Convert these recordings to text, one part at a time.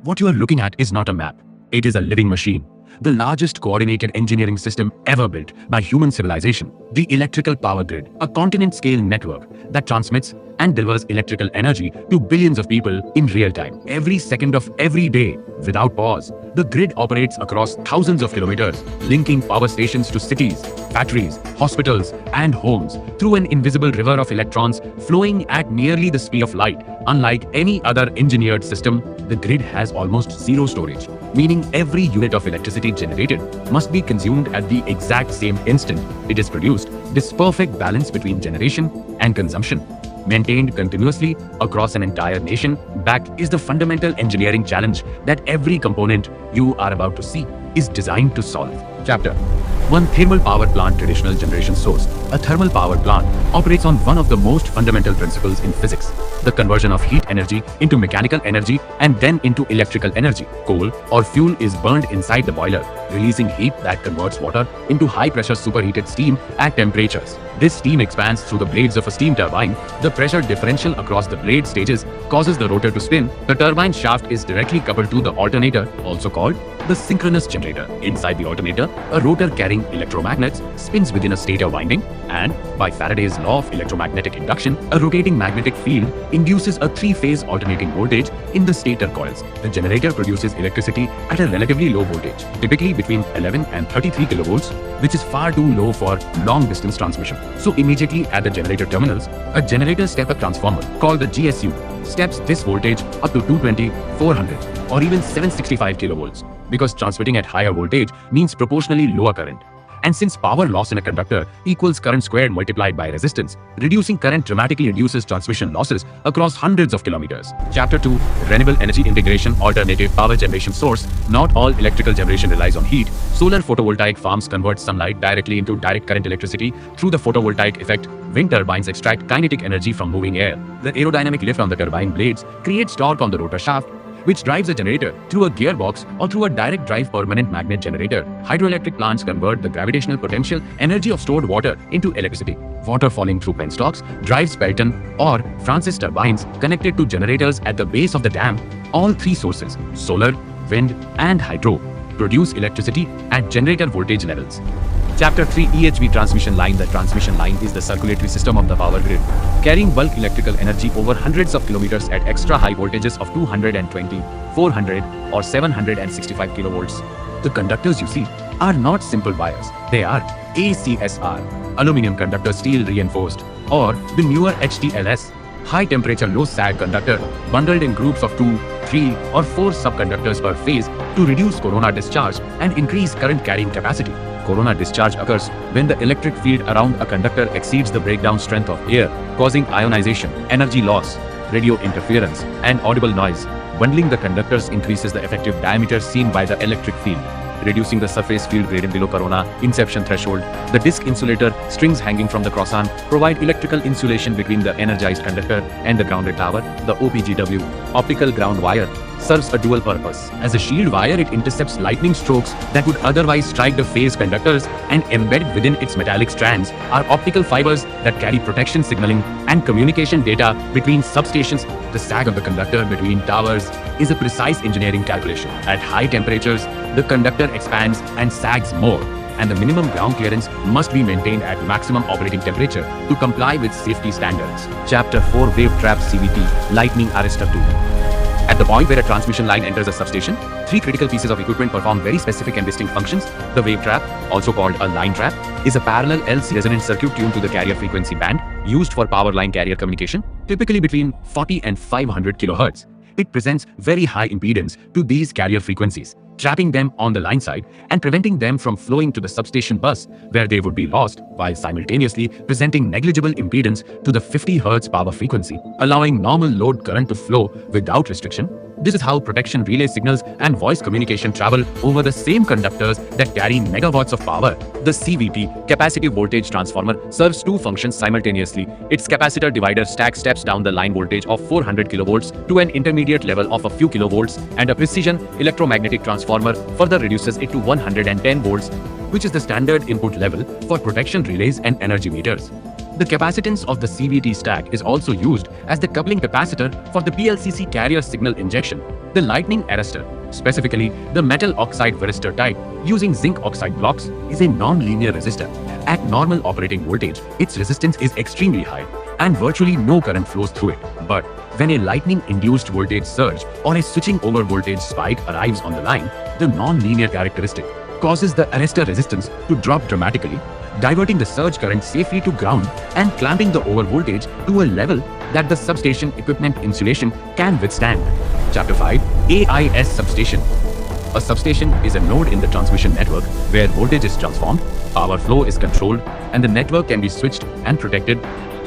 What you are looking at is not a map. It is a living machine. The largest coordinated engineering system ever built by human civilization. The electrical power grid, a continent-scale network that transmits and delivers electrical energy to billions of people in real time, every second of every day, without pause. The grid operates across thousands of kilometers, linking power stations to cities, factories, hospitals, and homes through an invisible river of electrons flowing at nearly the speed of light. Unlike any other engineered system, the grid has almost zero storage, meaning every unit of electricity generated must be consumed at the exact same instant it is produced. This perfect balance between generation and consumption, maintained continuously across an entire nation, backed is the fundamental engineering challenge that every component you are about to see is designed to solve. Chapter 1. Thermal power plant traditional generation source. A thermal power plant operates on one of the most fundamental principles in physics, the conversion of heat energy into mechanical energy and then into electrical energy. Coal or fuel is burned inside the boiler, releasing heat that converts water into high-pressure superheated steam at temperatures. This steam expands through the blades of a steam turbine. The pressure differential across the blade stages causes the rotor to spin. The turbine shaft is directly coupled to the alternator, also called the synchronous generator. Inside the alternator, a rotor carrying electromagnets spins within a stator winding, and by Faraday's law of electromagnetic induction, a rotating magnetic field induces a three-phase alternating voltage in the stator coils. The generator produces electricity at a relatively low voltage, typically between 11 and 33 kilovolts, which is far too low for long-distance transmission. So immediately at the generator terminals, a generator step-up transformer called the GSU steps this voltage up to 220, 400, or even 765 kilovolts, because transmitting at higher voltage means proportionally lower current. And since power loss in a conductor equals current squared multiplied by resistance, reducing current dramatically reduces transmission losses across hundreds of kilometers. Chapter 2. Renewable energy integration, alternative power generation source. Not all electrical generation relies on heat. Solar photovoltaic farms convert sunlight directly into direct current electricity through the photovoltaic effect. Wind turbines extract kinetic energy from moving air. The aerodynamic lift on the turbine blades creates torque on the rotor shaft, which drives a generator through a gearbox or through a direct drive permanent magnet generator. Hydroelectric plants convert the gravitational potential energy of stored water into electricity. Water falling through penstocks drives Pelton or Francis turbines connected to generators at the base of the dam. All three sources, solar, wind, and hydro, produce electricity at generator voltage levels. Chapter 3. EHV transmission line. The transmission line is the circulatory system of the power grid, carrying bulk electrical energy over hundreds of kilometers at extra high voltages of 220, 400, or 765 kilovolts. The conductors you see are not simple wires. They are ACSR, aluminum conductor steel reinforced, or the newer HTLS, high temperature low sag conductor, bundled in groups of 2, 3, or 4 subconductors per phase to reduce corona discharge and increase current carrying capacity. Corona discharge occurs when the electric field around a conductor exceeds the breakdown strength of air, causing ionization, energy loss, radio interference, and audible noise. Bundling the conductors increases the effective diameter seen by the electric field, reducing the surface field gradient below corona inception threshold. The disc insulator strings hanging from the croissant provide electrical insulation between the energized conductor and the grounded tower. The OPGW, optical ground wire, serves a dual purpose. As a shield wire, it intercepts lightning strokes that would otherwise strike the phase conductors, and embedded within its metallic strands are optical fibers that carry protection signaling and communication data between substations. The sag of the conductor between towers is a precise engineering calculation. At high temperatures, the conductor expands and sags more, and the minimum ground clearance must be maintained at maximum operating temperature to comply with safety standards. Chapter 4. Wave trap CVT, lightning arrestor tool. At the point where a transmission line enters a substation, three critical pieces of equipment perform very specific and distinct functions. The wave trap, also called a line trap, is a parallel LC resonant circuit tuned to the carrier frequency band used for power line carrier communication, typically between 40 and 500 kHz. It presents very high impedance to these carrier frequencies, trapping them on the line side and preventing them from flowing to the substation bus, where they would be lost, while simultaneously presenting negligible impedance to the 50 Hz power frequency, allowing normal load current to flow without restriction. This is how protection relay signals and voice communication travel over the same conductors that carry megawatts of power. The CVT, capacitive voltage transformer, serves two functions simultaneously. Its capacitor divider stack steps down the line voltage of 400 kV to an intermediate level of a few kilovolts, and a precision electromagnetic transformer further reduces it to 110 volts, which is the standard input level for protection relays and energy meters. The capacitance of the CVT stack is also used as the coupling capacitor for the PLCC carrier signal injection. The lightning arrestor, specifically the metal oxide varistor type using zinc oxide blocks, is a non-linear resistor. At normal operating voltage, its resistance is extremely high and virtually no current flows through it. But when a lightning-induced voltage surge or a switching over voltage spike arrives on the line, the non-linear characteristic causes the arrestor resistance to drop dramatically, diverting the surge current safely to ground and clamping the overvoltage to a level that the substation equipment insulation can withstand. Chapter 5: AIS Substation. A substation is a node in the transmission network where voltage is transformed, power flow is controlled, and the network can be switched and protected.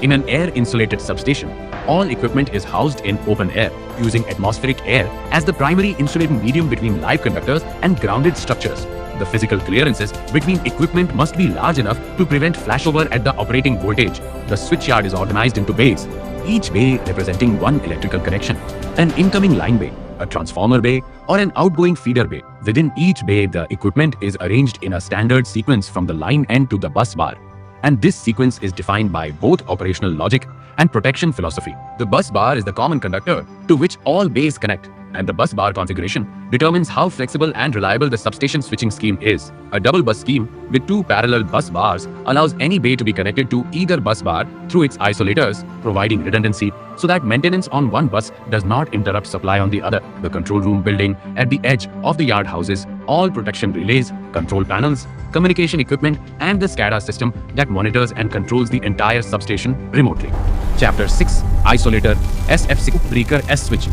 In an air-insulated substation, all equipment is housed in open air, using atmospheric air as the primary insulating medium between live conductors and grounded structures. The physical clearances between equipment must be large enough to prevent flashover at the operating voltage. The switchyard is organized into bays, each bay representing one electrical connection: an incoming line bay, a transformer bay, or an outgoing feeder bay. Within each bay, the equipment is arranged in a standard sequence from the line end to the bus bar. And this sequence is defined by both operational logic and protection philosophy. The bus bar is the common conductor to which all bays connect, and the bus bar configuration determines how flexible and reliable the substation switching scheme is. A double bus scheme with two parallel bus bars allows any bay to be connected to either bus bar through its isolators, providing redundancy so that maintenance on one bus does not interrupt supply on the other. The control room building at the edge of the yard houses all protection relays, control panels, communication equipment, and the SCADA system that monitors and controls the entire substation remotely. Chapter 6: Isolator, SF6 Breaker, S-Switch.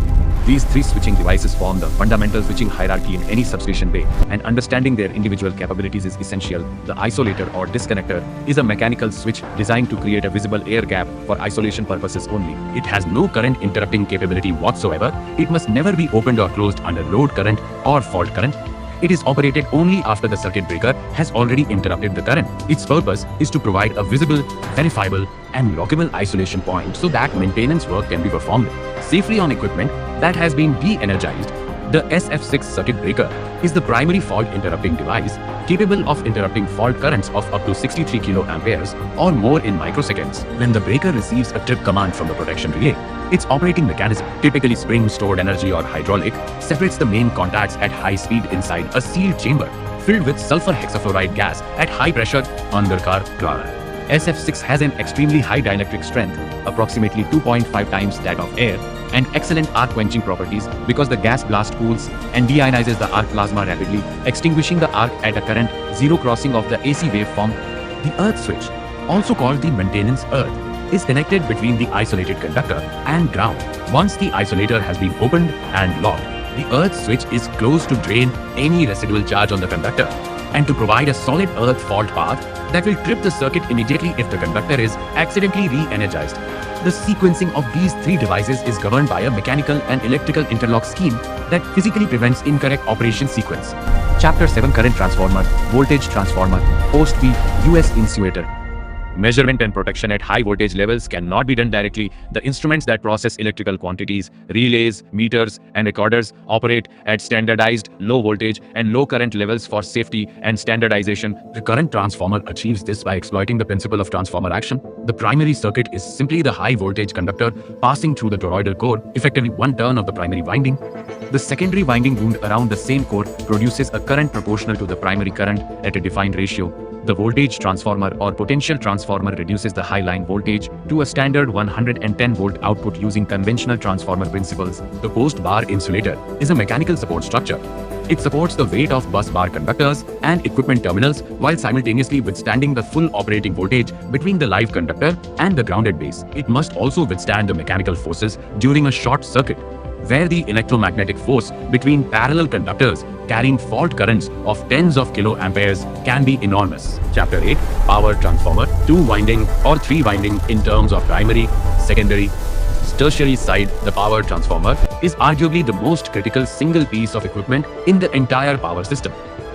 These three switching devices form the fundamental switching hierarchy in any substation bay, and understanding their individual capabilities is essential. The isolator or disconnector is a mechanical switch designed to create a visible air gap for isolation purposes only. It has no current interrupting capability whatsoever. It must never be opened or closed under load current or fault current. It is operated only after the circuit breaker has already interrupted the current. Its purpose is to provide a visible, verifiable, and lockable isolation point so that maintenance work can be performed safely on equipment that has been de-energized. The SF6 circuit breaker is the primary fault interrupting device, capable of interrupting fault currents of up to 63 kA or more in microseconds. When the breaker receives a trip command from the protection relay, its operating mechanism, typically spring stored energy or hydraulic, separates the main contacts at high speed inside a sealed chamber filled with sulfur hexafluoride gas at high pressure under car drawer. SF6 has an extremely high dielectric strength, approximately 2.5 times that of air, and excellent arc quenching properties because the gas blast cools and deionizes the arc plasma rapidly, extinguishing the arc at a current zero crossing of the AC waveform. The earth switch, also called the maintenance earth, is connected between the isolated conductor and ground. Once the isolator has been opened and locked, the earth switch is closed to drain any residual charge on the conductor and to provide a solid earth fault path that will trip the circuit immediately if the conductor is accidentally re-energized. The sequencing of these three devices is governed by a mechanical and electrical interlock scheme that physically prevents incorrect operation sequence. Chapter 7: Current Transformer, Voltage Transformer, Post B, US Insulator. Measurement and protection at high voltage levels cannot be done directly. The instruments that process electrical quantities, relays, meters, and recorders operate at standardized low voltage and low current levels for safety and standardization. The current transformer achieves this by exploiting the principle of transformer action. The primary circuit is simply the high voltage conductor passing through the toroidal core, effectively one turn of the primary winding. The secondary winding wound around the same core produces a current proportional to the primary current at a defined ratio. The voltage transformer or potential transformer reduces the high line voltage to a standard 110 volt output using conventional transformer principles. The post bar insulator is a mechanical support structure. It supports the weight of bus bar conductors and equipment terminals while simultaneously withstanding the full operating voltage between the live conductor and the grounded base. It must also withstand the mechanical forces during a short circuit, where the electromagnetic force between parallel conductors carrying fault currents of tens of kiloamperes can be enormous. Chapter 8: Power Transformer, 2-winding or 3-winding in terms of primary, secondary, tertiary side. The power transformer is arguably the most critical single piece of equipment in the entire power system.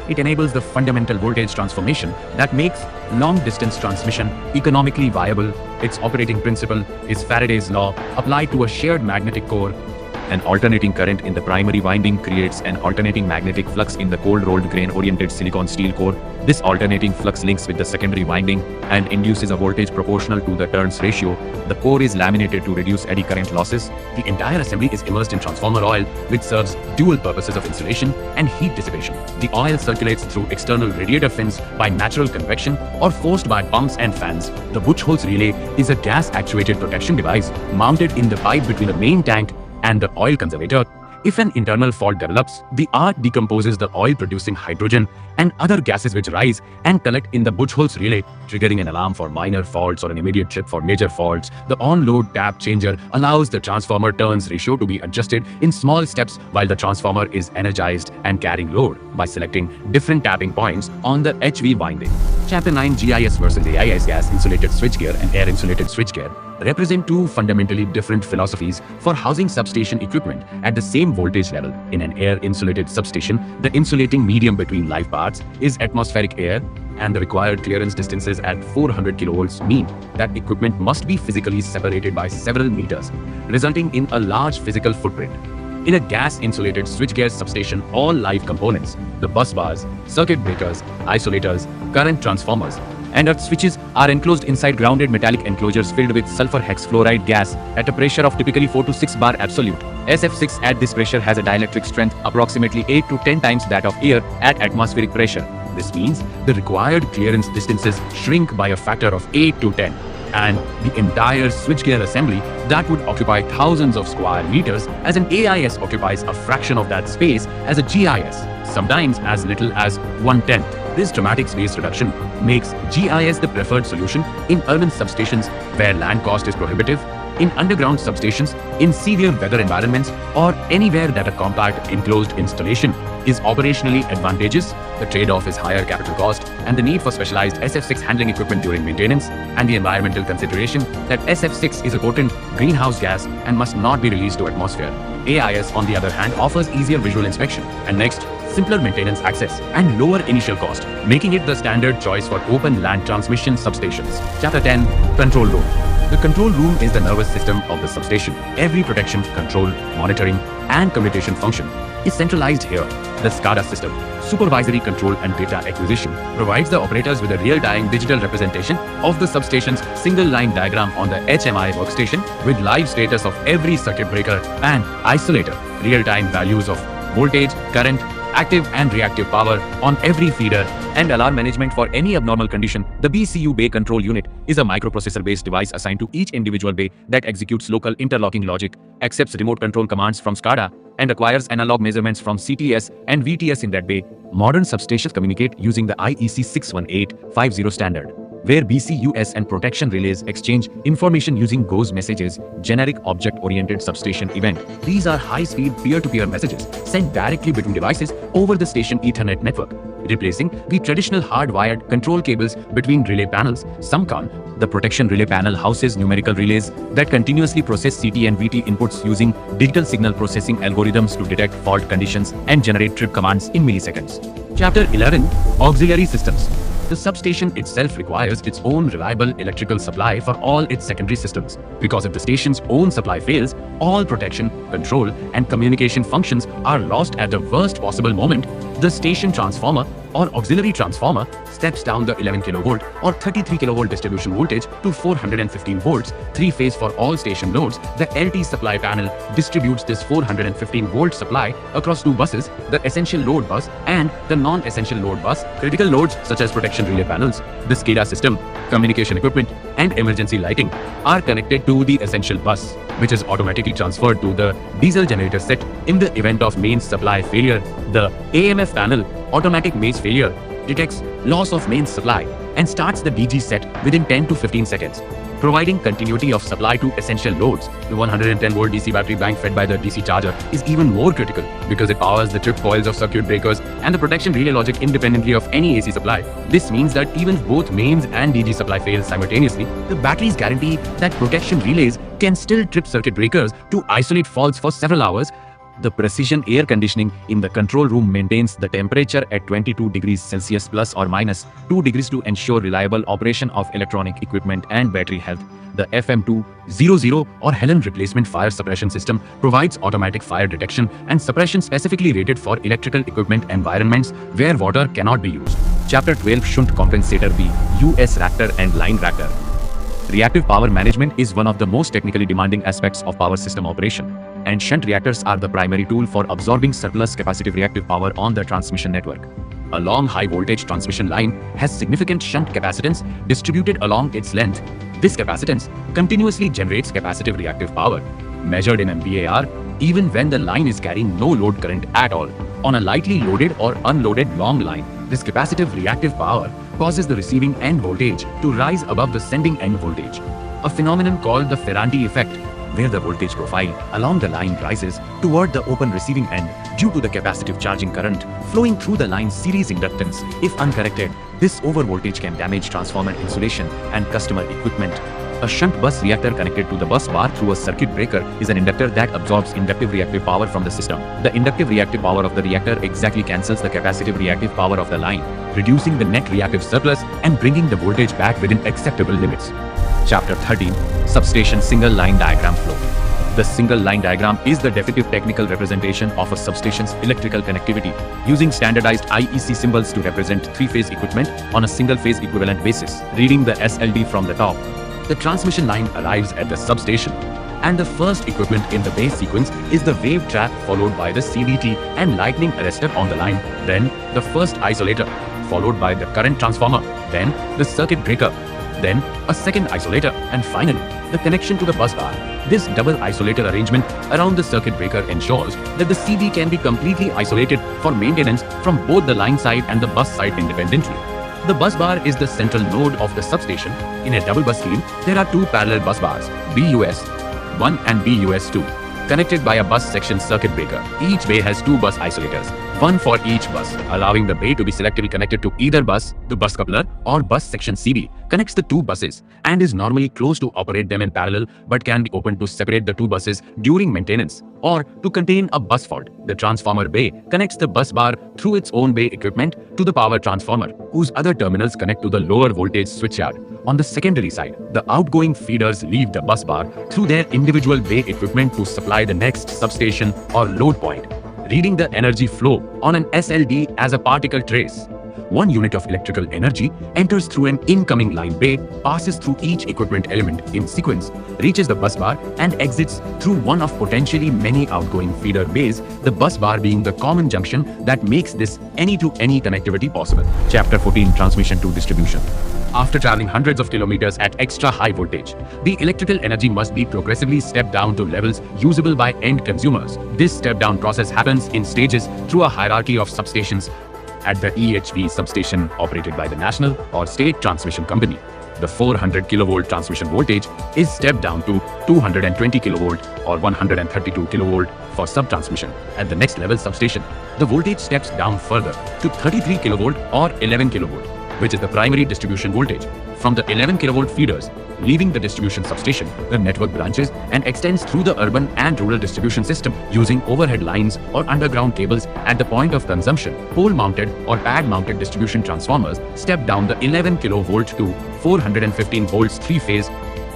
It enables the fundamental voltage transformation that makes long-distance transmission economically viable. Its operating principle is Faraday's law applied to a shared magnetic core. An alternating current in the primary winding creates an alternating magnetic flux in the cold rolled grain-oriented silicon steel core. This alternating flux links with the secondary winding and induces a voltage proportional to the turns ratio. The core is laminated to reduce eddy current losses. The entire assembly is immersed in transformer oil, which serves dual purposes of insulation and heat dissipation. The oil circulates through external radiator fins by natural convection or forced by pumps and fans. The Buchholz relay is a gas-actuated protection device mounted in the pipe between the main tank and the oil conservator. If an internal fault develops, the ART decomposes the oil-producing hydrogen and other gases which rise and collect in the Buchholz relay, triggering an alarm for minor faults or an immediate trip for major faults. The on-load tap changer allows the transformer turns ratio to be adjusted in small steps while the transformer is energized and carrying load by selecting different tapping points on the HV winding. Chapter 9 GIS versus AIS gas insulated switchgear and air insulated switchgear represent two fundamentally different philosophies for housing substation equipment at the same voltage level. In an air-insulated substation, the insulating medium between live parts is atmospheric air, and the required clearance distances at 400 kV mean that equipment must be physically separated by several meters, resulting in a large physical footprint. In a gas-insulated switchgear substation, all live components, the bus bars, circuit breakers, isolators, current transformers, and earth switches are enclosed inside grounded metallic enclosures filled with sulfur hexafluoride gas at a pressure of typically 4 to 6 bar absolute. SF6 at this pressure has a dielectric strength approximately 8 to 10 times that of air at atmospheric pressure. This means the required clearance distances shrink by a factor of 8 to 10. And the entire switchgear assembly that would occupy thousands of square meters as an AIS occupies a fraction of that space as a GIS, sometimes as little as 1/10. This dramatic space reduction makes GIS the preferred solution in urban substations where land cost is prohibitive, in underground substations, in severe weather environments, or anywhere that a compact enclosed installation is operationally advantageous. The trade-off is higher capital cost and the need for specialized SF6 handling equipment during maintenance, and the environmental consideration that SF6 is a potent greenhouse gas and must not be released to atmosphere. AIS, on the other hand, offers easier visual inspection, and next, simpler maintenance access and lower initial cost, making it the standard choice for open land transmission substations. Chapter 10 Control Room. The control room is the nervous system of the substation. Every protection, control, monitoring, and communication function is centralized here. The SCADA system, supervisory control and data acquisition, provides the operators with a real-time digital representation of the substation's single-line diagram on the HMI workstation with live status of every circuit breaker and isolator, real-time values of voltage, current, active and reactive power on every feeder, and alarm management for any abnormal condition. The BCU Bay Control Unit is a microprocessor-based device assigned to each individual bay that executes local interlocking logic, accepts remote control commands from SCADA, and acquires analog measurements from CTS and VTS in that bay. Modern substations communicate using the IEC 61850 standard, where BCUS and protection relays exchange information using GOES messages, generic object-oriented substation event. These are high-speed peer-to-peer messages sent directly between devices over the station Ethernet network, replacing the traditional hardwired control cables between relay panels. The protection relay panel houses numerical relays that continuously process CT and VT inputs using digital signal processing algorithms to detect fault conditions and generate trip commands in milliseconds. Chapter 11 Auxiliary Systems. The substation itself requires its own reliable electrical supply for all its secondary systems. Because if the station's own supply fails, all protection, control, and communication functions are lost at the worst possible moment. The station transformer or auxiliary transformer steps down the 11 kV or 33 kV distribution voltage to 415 volts, three-phase for all station loads. The LT supply panel distributes this 415 volt supply across two buses, the essential load bus and the non-essential load bus. Critical loads such as protection relay panels, the SCADA system, communication equipment, and emergency lighting are connected to the essential bus, which is automatically transferred to the diesel generator set. In the event of mains supply failure, the AMF panel, automatic mains failure, detects loss of mains supply and starts the DG set within 10 to 15 seconds, providing continuity of supply to essential loads. The 110-volt DC battery bank fed by the DC charger is even more critical because it powers the trip coils of circuit breakers and the protection relay logic independently of any AC supply. This means that even if both mains and DG supply fail simultaneously, the batteries guarantee that protection relays can still trip circuit breakers to isolate faults for several hours The precision air conditioning in the control room maintains the temperature at 22 degrees Celsius plus or minus 2 degrees to ensure reliable operation of electronic equipment and battery health. The FM200 or Helen replacement fire suppression system provides automatic fire detection and suppression specifically rated for electrical equipment environments where water cannot be used. Chapter 12 Shunt Compensator B, US Reactor and Line Reactor. Reactive power management is one of the most technically demanding aspects of power system operation, and shunt reactors are the primary tool for absorbing surplus capacitive reactive power on the transmission network. A long high-voltage transmission line has significant shunt capacitance distributed along its length. This capacitance continuously generates capacitive reactive power, measured in MVAR, even when the line is carrying no load current at all. On a lightly loaded or unloaded long line, this capacitive reactive power causes the receiving end voltage to rise above the sending end voltage, a phenomenon called the Ferranti effect, where the voltage profile along the line rises toward the open receiving end due to the capacitive charging current flowing through the line's series inductance. If uncorrected, this overvoltage can damage transformer insulation and customer equipment. A shunt bus reactor connected to the bus bar through a circuit breaker is an inductor that absorbs inductive reactive power from the system. The inductive reactive power of the reactor exactly cancels the capacitive reactive power of the line, reducing the net reactive surplus and bringing the voltage back within acceptable limits. Chapter 13 Substation Single Line Diagram Flow. The single line diagram is the definitive technical representation of a substation's electrical connectivity, using standardized IEC symbols to represent three-phase equipment on a single-phase equivalent basis. Reading the SLD from the top, the transmission line arrives at the substation, and the first equipment in the base sequence is the wave trap followed by the CDT and lightning arrestor on the line, then the first isolator, followed by the current transformer, then the circuit breaker, then a second isolator, and finally the connection to the bus bar. This double isolator arrangement around the circuit breaker ensures that the CD can be completely isolated for maintenance from both the line side and the bus side independently. The bus bar is the central node of the substation. In a double bus scheme, there are two parallel bus bars, BUS1 and BUS2, connected by a bus section circuit breaker. Each bay has two bus isolators, one for each bus, allowing the bay to be selectively connected to either bus. The bus coupler or bus section CB connects the two buses and is normally closed to operate them in parallel, but can be opened to separate the two buses during maintenance or to contain a bus fault. The transformer bay connects the bus bar through its own bay equipment to the power transformer, whose other terminals connect to the lower voltage switchyard. On the secondary side, the outgoing feeders leave the bus bar through their individual bay equipment to supply the next substation or load point. Reading the energy flow on an SLD as a particle trace. 1 unit of electrical energy enters through an incoming line bay, passes through each equipment element in sequence, reaches the bus bar, and exits through one of potentially many outgoing feeder bays, the bus bar being the common junction that makes this any-to-any connectivity possible. Chapter 14 Transmission to Distribution. After traveling hundreds of kilometers at extra high voltage, the electrical energy must be progressively stepped down to levels usable by end consumers. This step-down process happens in stages through a hierarchy of substations. At the EHV substation operated by the national or state transmission company, the 400 kilovolt transmission voltage is stepped down to 220 kilovolt or 132 kilovolt for sub-transmission. At the next level substation, the voltage steps down further to 33 kilovolt or 11 kilovolt, which is the primary distribution voltage. From the 11 kilovolt feeders leaving the distribution substation, the network branches and extends through the urban and rural distribution system using overhead lines or underground cables at the point of consumption. Pole-mounted or pad-mounted distribution transformers step down the 11 kilovolt to 415 volts three-phase,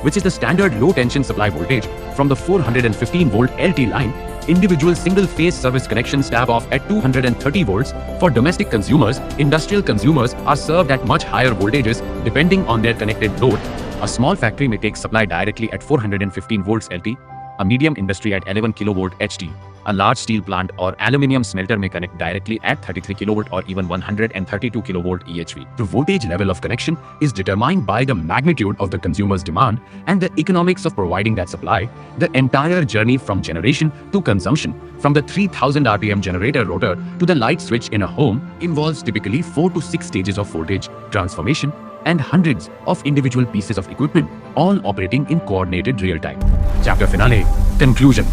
which is the standard low-tension supply voltage. From the 415 volt LT line, individual single-phase service connections tab off at 230 volts. For domestic consumers, industrial consumers are served at much higher voltages depending on their connected load. A small factory may take supply directly at 415 volts LT, a medium industry at 11 kilovolt HT. A large steel plant or aluminium smelter may connect directly at 33 kilovolt or even 132 kilovolt EHV. The voltage level of connection is determined by the magnitude of the consumer's demand and the economics of providing that supply. The entire journey from generation to consumption, from the 3000 RPM generator rotor to the light switch in a home, involves typically 4 to 6 stages of voltage transformation and hundreds of individual pieces of equipment, all operating in coordinated real time. Chapter Finale. Conclusion.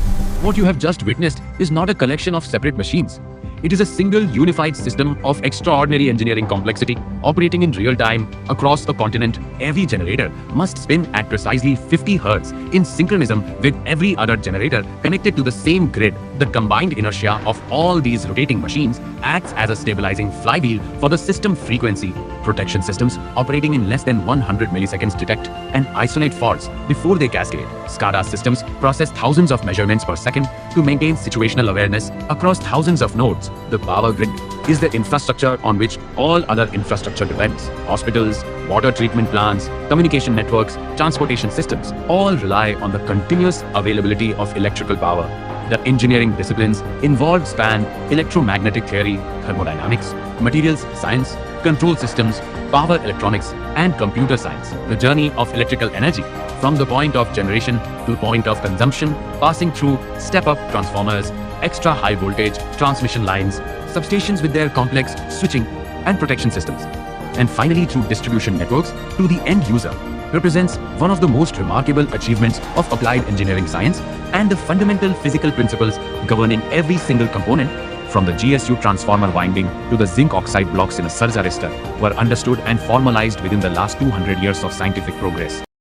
What you have just witnessed is not a collection of separate machines. It is a single unified system of extraordinary engineering complexity operating in real time across a continent. Every generator must spin at precisely 50 Hz in synchronism with every other generator connected to the same grid. The combined inertia of all these rotating machines acts as a stabilizing flywheel for the system frequency. Protection systems operating in less than 100 milliseconds detect and isolate faults before they cascade. SCADA systems process thousands of measurements per second to maintain situational awareness across thousands of nodes. The power grid is the infrastructure on which all other infrastructure depends. Hospitals, water treatment plants, communication networks, transportation systems all rely on the continuous availability of electrical power. The engineering disciplines involved span electromagnetic theory, thermodynamics, materials science, control systems, power electronics, and computer science. The journey of electrical energy from the point of generation to the point of consumption, passing through step-up transformers, extra high voltage transmission lines, substations with their complex switching and protection systems, and finally through distribution networks to the end user, represents one of the most remarkable achievements of applied engineering science, and the fundamental physical principles governing every single component, from the GSU transformer winding to the zinc oxide blocks in a surge arrestor, were understood and formalized within the last 200 years of scientific progress.